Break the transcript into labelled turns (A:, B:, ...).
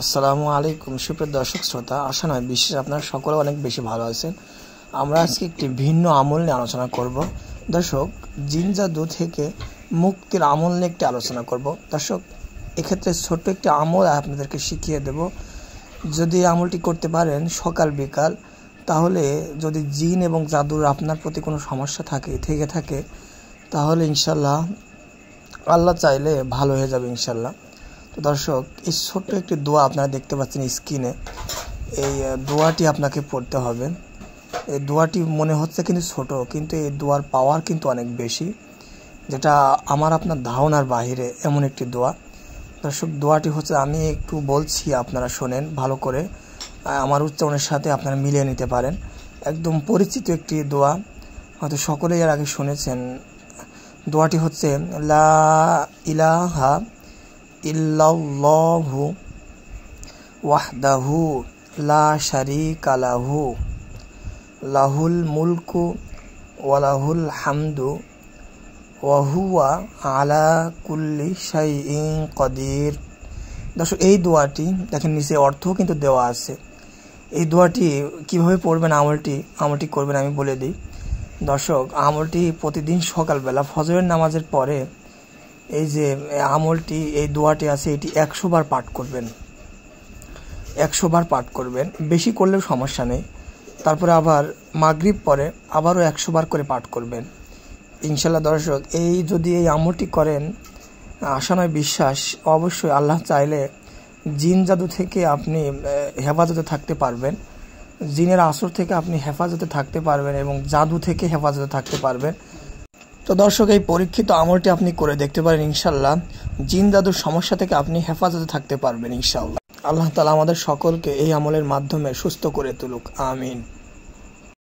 A: আসসালামু আলাইকুম সুপ্রিয় দর্শক শ্রোতা, আশা নয় বিশেষ আপনারা সকলে অনেক বেশি ভালো আছেন। আমরা আজকে একটি ভিন্ন আমল নিয়ে আলোচনা করব। দর্শক, জিন জাদু থেকে মুক্তির আমল নিয়ে একটি আলোচনা করব। দর্শক, এক্ষেত্রে ছোট্ট একটি আমল আপনাদেরকে শিখিয়ে দেব। যদি এই আমলটি করতে পারেন সকাল বিকাল, তাহলে যদি জিন এবং জাদুর আপনার প্রতি কোনো সমস্যা থেকে থাকে তাহলে ইনশাল্লাহ আল্লাহ চাইলে ভালো হয়ে যাবে ইনশাল্লাহ। তো দর্শক, এই ছোট্ট একটি দোয়া আপনারা দেখতে পাচ্ছেন স্ক্রিনে। এই দোয়াটি আপনাকে পড়তে হবে। এই দোয়াটি মনে হচ্ছে কিন্তু ছোট, কিন্তু এই দোয়ার পাওয়ার কিন্তু অনেক বেশি, যেটা আমার আপনার ধারণার বাহিরে এমন একটি দোয়া। দর্শক, দোয়াটি হচ্ছে, আমি একটু বলছি আপনারা শোনেন ভালো করে, আমার উচ্চারণের সাথে আপনারা মিলিয়ে নিতে পারেন। একদম পরিচিত একটি দোয়া, হয়তো সকলেই এর আগে শুনেছেন। দোয়াটি হচ্ছে লা ইলাহা ইল্লাল্লাহু ওয়াহদাহু লা শারীকা লাহু লাহুল মুলকু ওয়া লাহুল হামদু ওয়া হুয়া আলা কুল্লি শাইইন কাদির। দর্শক, এই দোয়াটি দেখেন নিচে অর্থ কিন্তু দেওয়া আছে। এই দোয়াটি কিভাবে পড়বেন, আমলটি করবেন আমি বলে দিই। দর্শক, আমলটি প্রতিদিন সকালবেলা ফজরের নামাজের পরে এই যে আমলটি, এই দোয়াটি আছে, এটি 100 বার পাঠ করবেন। 100 বার পাঠ করবেন, বেশি করলেও সমস্যা নেই। তারপরে আবার মাগরিব পরে আবারও 100 বার করে পাঠ করবেন ইনশাল্লাহ। দর্শক, যদি এই আমলটি করেন, আশা নয় বিশ্বাস, অবশ্যই আল্লাহ চাইলে জিন জাদু থেকে আপনি হেফাজতে থাকতে পারবেন। জিনের আসর থেকে আপনি হেফাজতে থাকতে পারবেন এবং জাদু থেকে হেফাজতে থাকতে পারবেন। তো দর্শক, এই পরীক্ষিত আমলটি আপনি করে দেখতে পারেন ইনশাল্লাহ। জিন জাদুর সমস্যা থেকে আপনি হেফাজতে থাকতে পারবেন ইনশাল্লাহ। আল্লাহ তাআলা আমাদের সকলকে এই আমলের মাধ্যমে সুস্থ করে তুলুক, আমিন।